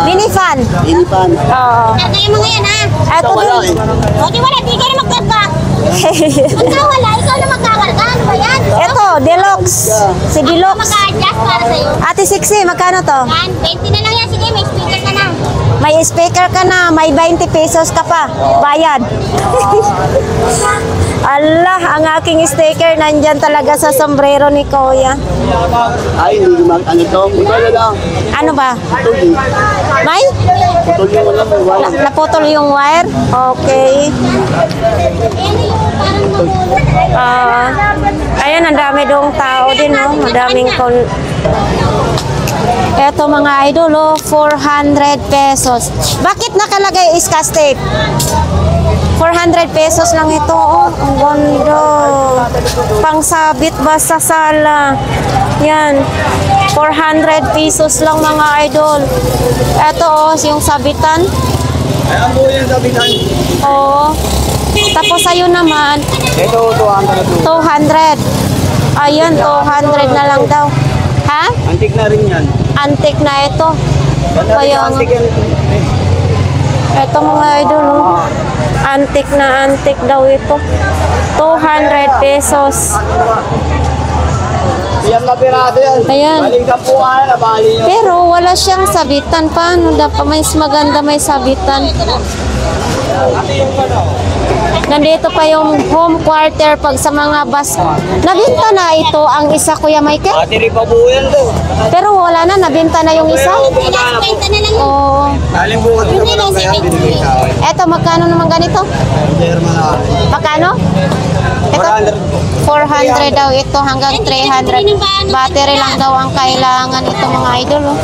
Minifan. inipan. Oo. Kaya mga yan, ha? Eto Wala din. eh. O, di wala. Di ka na magkarga. Pagka wala, ikaw na magkakarga. Ano ba yan? Eto, deluxe. Si Ako deluxe. maka-adjust para sa'yo. Ate 60, magkano to? Yan, 20 na lang yan. Sige, may speaker ka na. May speaker ka na, may 20 pesos ka pa. Bayad. Allah, ang aking sticker nandyan talaga sa sombrero ni Kuya. Ay, hindi naman, ano to? Wala lang. Ano ba? Tuloy. May? Tuloy mo lang, wala. Naputol yung wire? Okay. Ayan yung parang namulot. Ayun, ang dami doong tao din, no? Madaming Eto mga idol, oh, 400 pesos. Bakit nakalagay iskas tape? 400 pesos lang ito, oh. Ang ganda. Pangsabit ba sa sala? Yan. 400 pesos lang mga idol. Eto, oh, yung sabitan. Ayan po yung sabitan. Oo. Tapos ayun naman, Ito, 200. 200. Ayan, 200 na lang daw. Ha? Antik na rin yan. Antique na ito. Kaya nga. Antik yan. Ito mga idol, oh. Antique na antique daw ito. 200 pesos. Yan na piraso yan. Ayan. Baling kapuan, nabali nyo. Pero wala siyang sabitan. Paano dapat mas maganda may sabitan? Nandito pa yung home quarter pag sa mga bus. Nabinta na ito ang isa, Kuya Michael? Atiri pa po yan to. Pero wala na, nabinta na yung isa. Pinasibenta na lang yun. Oo. Aling bukas Hindi na si Eto, magkano naman ganito? Magkano? Ito, 400 daw ito hanggang 300. Battery lang daw ang kailangan ito mga idol. Oh.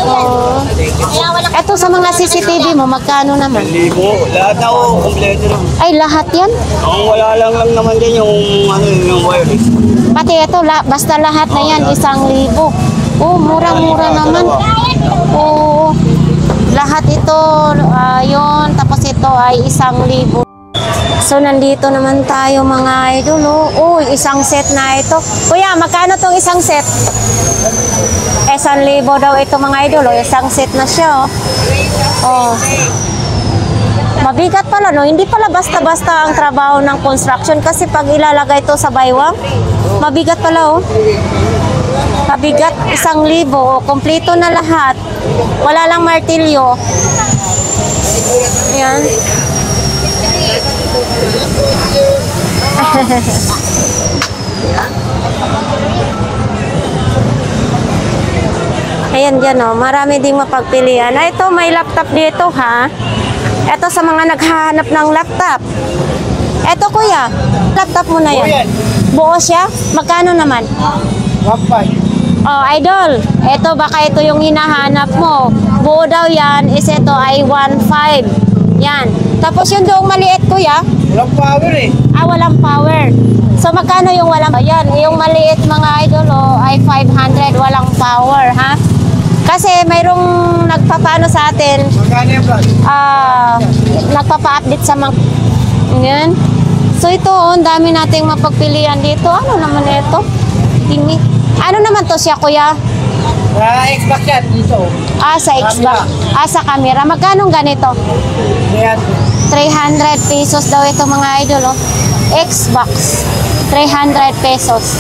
Oo. Kaya wala Eto sa mga CCTV mo, magkano naman? Libo. Lahat na ako, kompleto na. Ay, lahat yan? Ang wala lang naman din yung ano yung wireless. Pati ito, basta lahat na yan, 1,000. Oh, murang-mura naman. Oo. Lahat ito, yun. Tapos ito ay 1,000. So, nandito naman tayo mga idol. Oh, isang set na ito. Kuya, magkano tong isang set? 1,000 daw ito mga idol. Oh, isang set na siya. Oh. Mabigat pala, no? Hindi pala basta-basta ang trabaho ng construction kasi pag ilalagay ito sa baywang, mabigat pala, oh. Mabigat, 1,000. Oh, kompleto na lahat. Wala lang martilyo. Ayan. Ayan dyan, oh. Marami ding mapagpilian. Ito, may laptop dito, ha? Ito sa mga naghahanap ng laptop. Ito, kuya. Laptop mo na yan. Buo siya? Magkano naman? 1.5. Oh, idol. Ito, baka ito yung hinahanap mo. Buo daw yan. Is ito ay 1.5. Yan. Tapos yung doong maliit, kuya? Walang power eh. Ah, walang power. So, magkano yung walang? Ayan, yung maliit mga idol, oh, ay 500. Walang power, ha? Kasi mayroong nagpapaano sa atin, Magkano yung brad? nagpapa-update sa mga... Yan. So, ito, oh, ang dami nating mapagpilian dito. Ano naman ito? Tingi. Ano naman to siya, kuya? Xbox yan dito. Ah, sa Xbox. Ah, sa camera. Magkano ganito? 300 pesos daw ito mga idol, oh. Xbox. 300 pesos.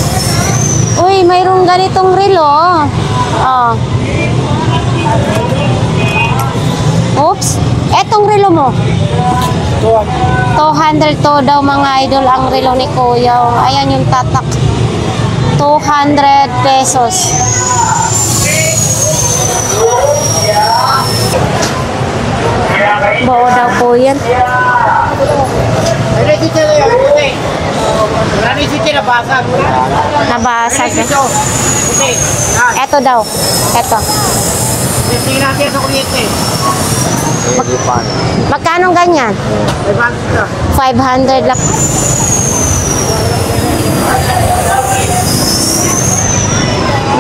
Uy, mayroong ganitong relo, oh. Oh. Oops. Etong relo mo. 200 to daw mga idol ang relo ni Kuya. Oh. Ayan yung tatak. 200 pesos. Bao daw po yan. Ano dito na yun? Wala na dito na basag. Nabasag. Okay. Eto daw. Eto. Tingnan natin sa kuryente. Magkano ganyan? 500 lang.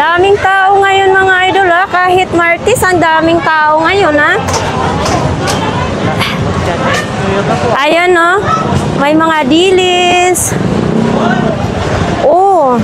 Daming tao ngayon mga idol, ha? Kahit Martis, ang daming tao ngayon, ha? Ayan, no? May mga dilis. Oh.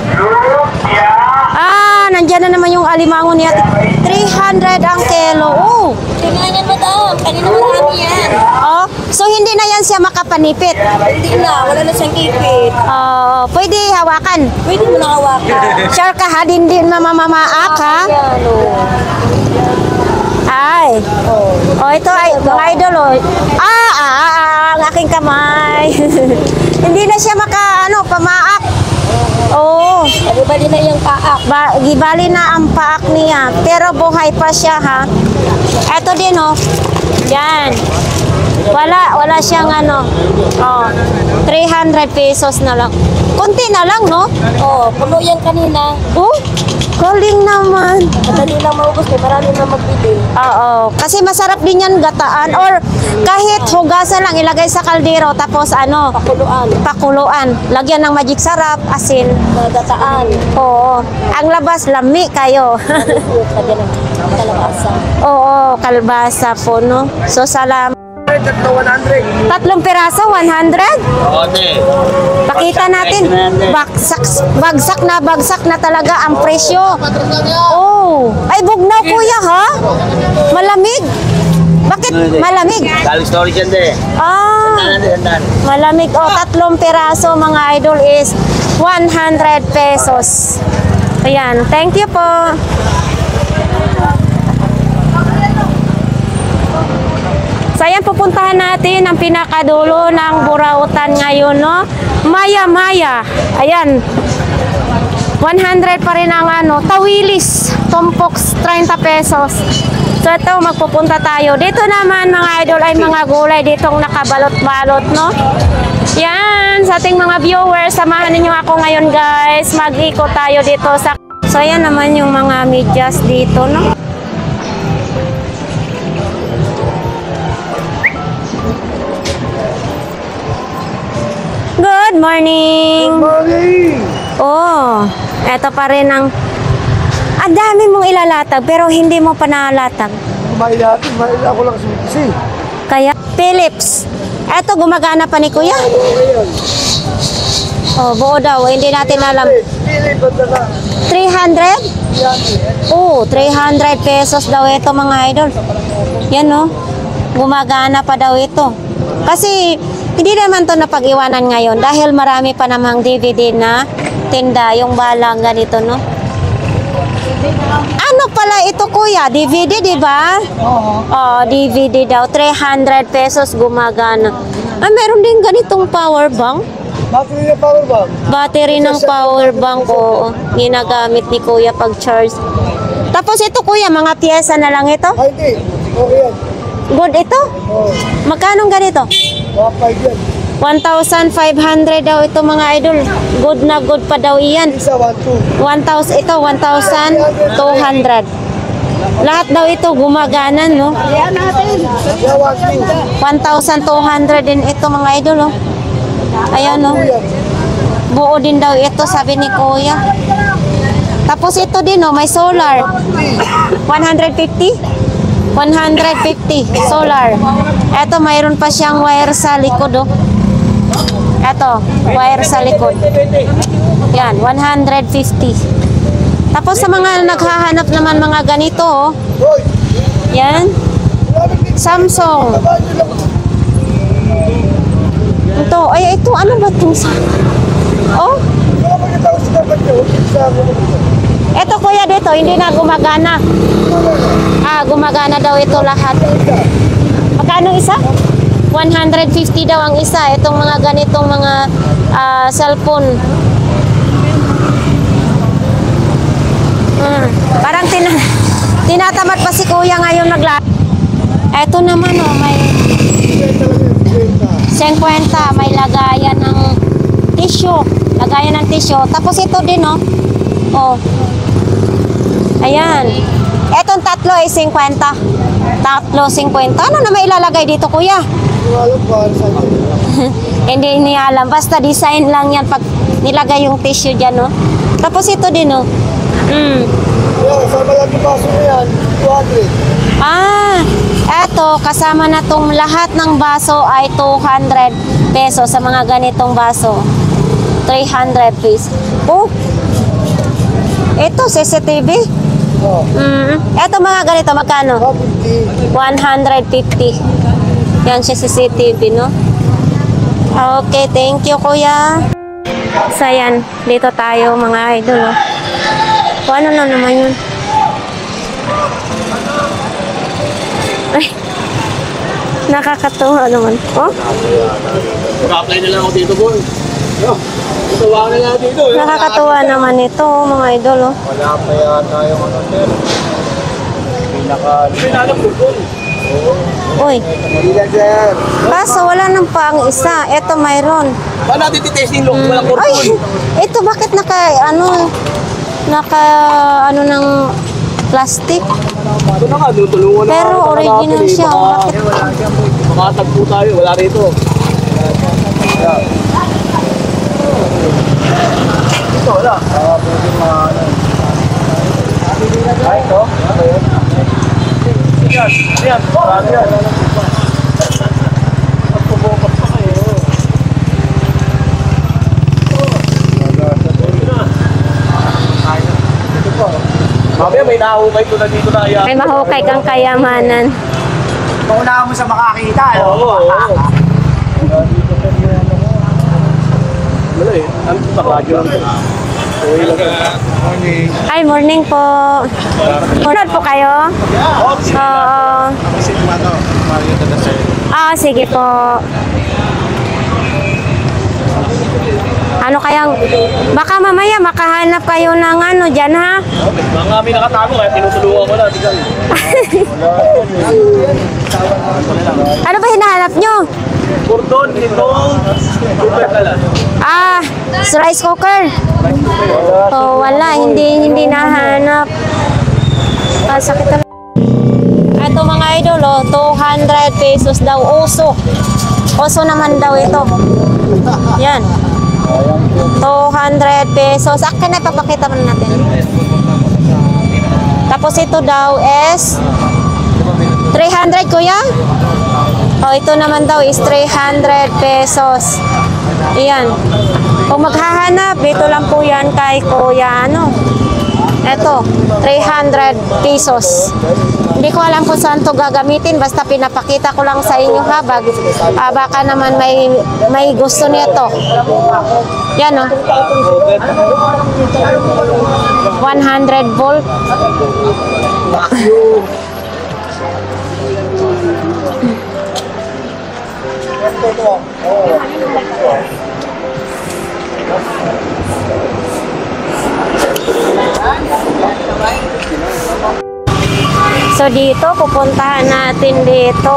Ah, nandyan na naman yung alimango niya. 300 ang kilo. Oh. Tingnan mo daw. Kanina marami yan. Oh, so hindi na yan siya makapanipit. Hindi na. Wala na siyang kipit. Oh, pwede hawakan. Pwede mo na hawakan. Sure ka ha, din mamamaak ha? Yan o. Ay. Oh, ito ay mga idol oh. Ang aking kamay. Hindi na siya pamaak. Oh. Bali na yung paak. Gibali na ang paak niya. Pero buhay pa siya ha. Ito din oh. Yan. Wala siyang Oh. 300 pesos na lang. Kunti na lang, no? Oo, puno yan kanina. Oh, galing naman. Madali lang maubos eh. Marami na magbibili. Oo, kasi masarap din yan gataan or kahit hugasan lang ilagay sa kaldero tapos Pakuluan. pakuluan. Lagyan ng magic sarap, asin. Nagataan. Oo, ang labas lami kayo. Lagyan ng kalabasa. Oo, kalbasa po, no? So, salamat. 100. Tatlong piraso, 100? Ote. Pakita natin. Bagsak na talaga ang presyo. Oh, ay bugnaw kuya ha? Malamig. Bakit malamig? Galing storage yan de. Ah, malamig. Oh, tatlong piraso mga idol is 100 pesos. Ayan, thank you po. So ayan, pupuntahan natin ang pinakadulo ng Burautan ngayon, no? Maya. Ayan. 100 pa rin ang ano, tawilis. Tompoks, 30 pesos. So ito, magpupunta tayo. Dito naman mga idol ay mga gulay ditong nakabalot-balot, no? Yan, sa ating mga viewers, samahan ninyo ako ngayon guys. Mag-ikot tayo dito sa... So ayan naman yung mga medyas dito, no? Good morning! Oh, eto pa rin ang... Ang dami mong ilalatag pero hindi mo pa nalatag. Mahila ko lang si Kaya, Philips. Eto, gumagana pa ni Kuya. Oh, buo daw. Hindi natin alam. 300? Oh, 300 pesos daw ito mga idol. Yan no. Gumagana pa daw ito. Kasi, hindi naman to napag-iwanan ngayon dahil marami pa namang DVD na tinda, yung balang ganito, no? Ano pala ito, Kuya? DVD, di ba? Oo. Oh, DVD daw. 300 pesos gumagana. Ah, meron din ganitong power bank. Battery na power bank. Battery ng power bank, oo. Ginagamit ni Kuya pag charge. Tapos ito, Kuya, mga piyesa na lang ito? Ay, hindi. Okay yan. Good ito? Oo. Magkano ganito? 1.5 yan. 1,500 daw ito mga idol. Good na good pa daw iyan. Isa, 1.2. 1,000 ito, 1,200. Lahat daw ito gumagana, no? Yan, 1.2. 1,200 din ito mga idol, oh. Ayan, no? Buo din daw ito, sabi ni Kuya. Tapos ito din, oh, may solar. 150? 150 solar. Ito, mayroon pa siyang wire sa likod, oh. Ito, wire sa likod. Yan, 150. Tapos sa mga naghahanap naman mga ganito, oh. Yan. Samsung. Ito, ay ito, ano ba itong sa... Oh? Ito Kuya dito, hindi na gumagana. Ah, gumagana daw ito lahat. Magkano isa? 150 daw ang isa. Itong mga ganitong mga cellphone. Parang tinatamad pa si Kuya ngayon Ito naman, oh, may 50, may lagayan ng tissue. Lagayan ng tissue. Tapos ito din, oh. Oh. Ayan. Etong tatlo ay 50. Tatlo 50. Ano na may ilalagay dito, Kuya? Hindi niya alam. Basta design lang yan pag nilagay yung tissue dyan, no? Tapos ito din, no? Sama lang yung baso na yan, 200. Ah, eto, kasama na tong lahat ng baso ay 200 pesos sa mga ganitong baso. 300 pesos. Oh, ito, CCTV. Oh. Eto mga ganito, magkano? 150. Yan siya CCTV, no? Okay, thank you, Kuya. So, yan. Dito tayo, mga idol, oh. O, ano na naman yun? Ay, nakakatuwa naman. Oh? Mag-apply na lang ako dito, boy. Ituwa na lang dito. Nakakatuwa naman ito, mga idol, oh. Wala pa yata yung ano, sir. Pinalapugol. Uy, Hindi lang, sir. kaso wala nang pang isa. Ito mayroon. Paano natin titesting look? Walang Ay, kurkul. ito bakit naka ng plastic? Ito na nga, tulungan na. Pero original siya. Bakit? Makatagpo tayo, wala rito. Ito, wala. Pwede mga Ay, ito? Ano yun? Yan, yan. Marami yan. Magpubukas pa kayo. Ito po. Mamaya may nahukay ko na dito na yan. May mahukay kang kayamanan. Paunahan mo sa makakita. Oo. Wala eh. Ano ito? Radyo lang ito. Ay, morning po. Manood po kayo? Oo. Sige po. Ano kayang, baka mamaya makahanap kayo ng ano dyan, ha? Mga kami nakatago kaya tinutulungan ko na. Ano ba hinahanap nyo? Cordon, itong Rice cooker. Oh, wala, hindi nahanap. Sakit na. Ito mga idol, 200 pesos daw uso. Uso naman daw ito. Yan. 200 pesos. Akin na, papakita mo natin. Tapos ito daw is 300, kuya? Ito naman daw is 300 pesos. Iyan. Kung maghahanap, dito lang po yan kay kuya, Ito, 300 pesos. Hindi ko alam kung saan to gagamitin. Basta pinapakita ko lang sa inyo, ha. Baka naman may gusto nito. Yan, 100 volt. So dito, pupuntahan natin dito,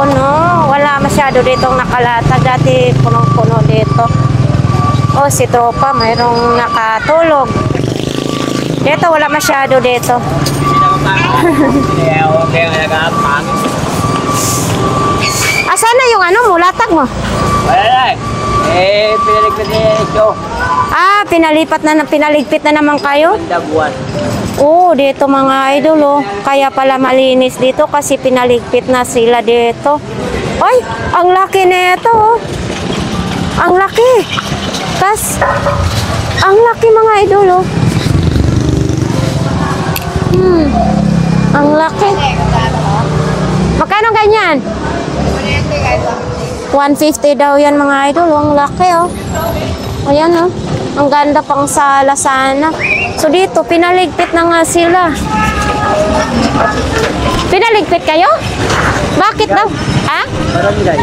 wala masyado ditong nakalatag. Dati punong-puno dito. Si tropa, mayroong nakatulog. Dito, wala masyado dito. Asan na yung mo, latag mo? Wala pinaligpit ito. Pinaligpit na naman kayo? Dabuan. Dito mga idol, Kaya pala malinis dito kasi pinaligpit na sila dito. Ay, ang laki nito, Ang laki. Ang laki mga idol, Ang laki. Magkano ganyan? 150 daw yan mga idol. Ang laki, Ayan, Ang ganda pang sala sana. So dito, pinaligpit na nga sila. Pinaligpit kayo? Bakit daw? Barangay.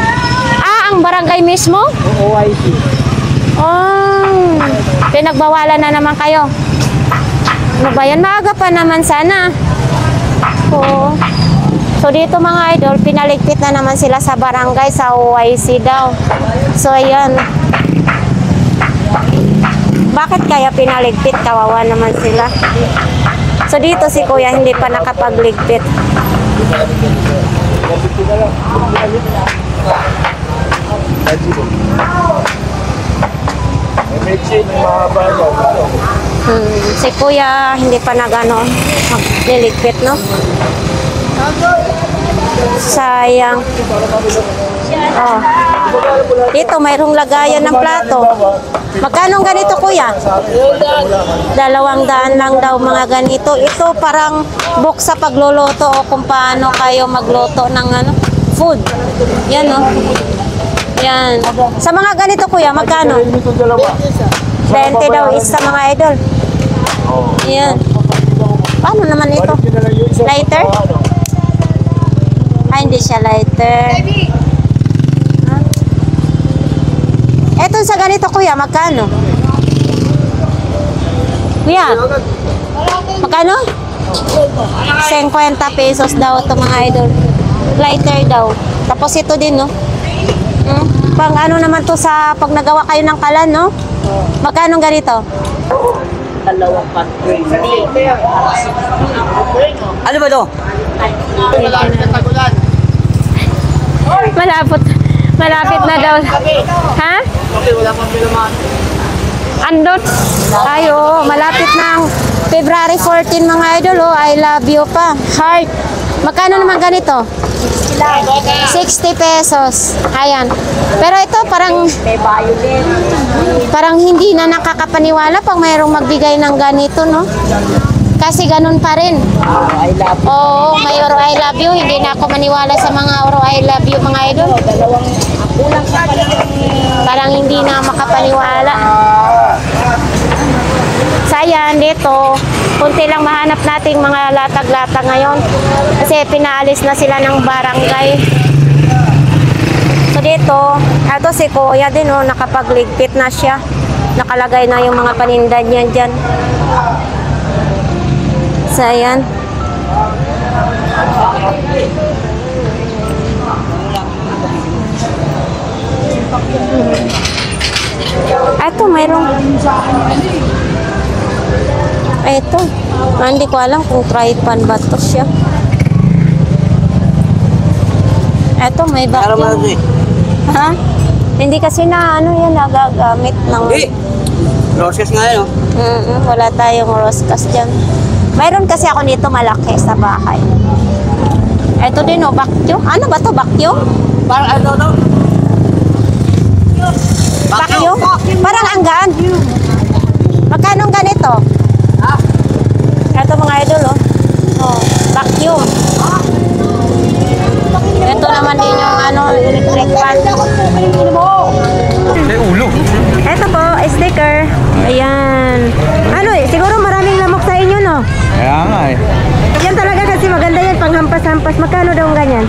Ang barangay mismo? OIC. Pinagbawalan na naman kayo. Ano ba yan? Maaga pa naman sana. So dito mga idol, pinaligpit na naman sila sa barangay, sa OIC daw. So ayan. Bakit kaya pinaligpit? Kawawa naman sila. So dito si kuya hindi pa nakapagligpit. Si kuya hindi pa magliligpit, sayang. Dito mayroong lagayan ng plato. Magkano ganito kuya? 200 lang daw mga ganito. Ito parang book sa pagluluto o kung paano kayo magluto ng food. Yan Yan. Sa mga ganito kuya, magkano? 20 daw isa mga idol. Yan. Paano naman ito? Lighter? Hindi siya lighter. Eto sa ganito kuya, magkano? Kuya, magkano? 50 pesos daw ito mga idol. Lighter daw. Tapos ito din, pang naman to sa pag nagawa kayo ng kalan, Magkano ganito? Dalawang country. Ano ba to? Malapit na daw. Ha? Wala pang pilaman. Andot? Malapit ng February 14 mga idol, I love you pa. Heart. Magkano naman ganito? 60 pesos. Ayan. Pero ito parang hindi na nakakapaniwala pag mayroong magbigay ng ganito, Kasi ganun pa rin. I love you. Oo, may Oro I love you. Hindi na ako maniwala sa mga Oro I love you mga idol. Parang hindi na makapaniwala. Sayang. ayan, dito, kunti lang mahanap nating mga latag-latag ngayon. Kasi pinaalis na sila ng barangay. So dito, ito si Kuya din, oh, nakapagligpit na siya. Nakalagay na yung mga paninda niya dyan. So, ayan. Ito, mayroong... Ito. Hindi ko alam kung tripod ba ito siya. Ito, may vacuum. Ha? Hindi kasi na ano yan, nagagamit ng... Roses nga yun. Wala tayong roscas dyan. Mayroon kasi ako nito malaki sa bahay. Ito din o, vacuum. Ano ba to vacuum? Parang ano to? Vacuum? Parang anggan. Magkano ang ganito? Ito mga idol oh. Oh, vacuum. Ito naman din yung ano, electric fan. Ito po, sticker. Ayan. Ano eh, siguro maraming lamok sa inyo, no? Kaya nga eh. Yan talaga kasi maganda yan, panghampas-hampas. Magkano daw ang ganyan?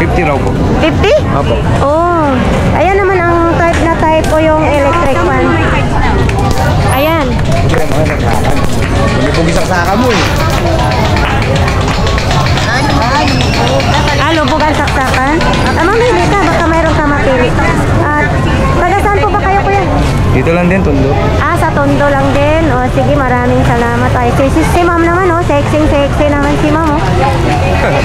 50 raw po. 50? Opo. Oh. Ayan naman ang type na type ko yung electric fan. Ayan. May pugisang saka mo eh. Lubugan saksakan. Mamili ka, baka mayroon ka mapili. At taga saan po ba kayo, kuya? Dito lang din, Tondo. Sa Tondo lang din. O, sige, maraming salamat. Ay, si ma'am naman, oh. Sexy naman si ma'am, oh.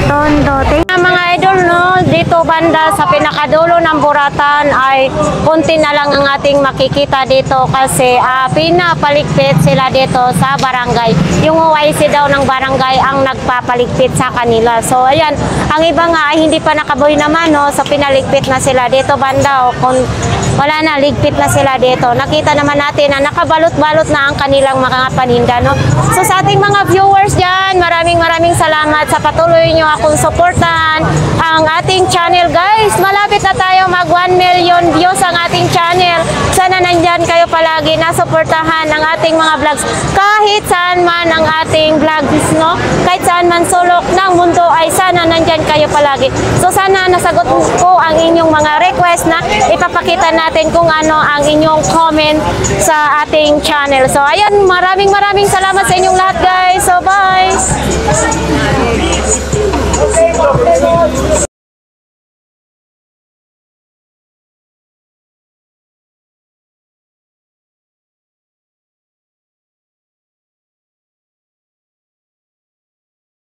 Tondo. Mga idol, no, dito banda sa pinakadulo ng Buratan ay konti na lang ang ating makikita dito kasi pinapaligpit sila dito sa barangay. Yung OIC daw ng barangay ang nagpapaligpit sa kanila. So, ayan, ang iba nga ay hindi pa nakabuhay naman, no, so pinaligpit na sila dito banda, kung wala na, ligpit na sila dito. Nakita naman natin na nakabalot-balot na ang kanilang mga paninda, no. So, sa ating mga viewers dyan, maraming salamat sa patuloy nyo akong supportan ang ating channel, guys. Malapit na tayo mag 1 million views ang ating channel. Sana nandyan kayo palagi na suportahan ang ating mga vlogs. Kahit saan man ang ating vlogs, no? Kahit saan man sulok ng mundo ay sana nandyan kayo palagi. So sana nasagot ko ang inyong mga request na ipapakita natin kung ano ang inyong comment sa ating channel. So ayan, maraming salamat sa inyong lahat, guys. So bye!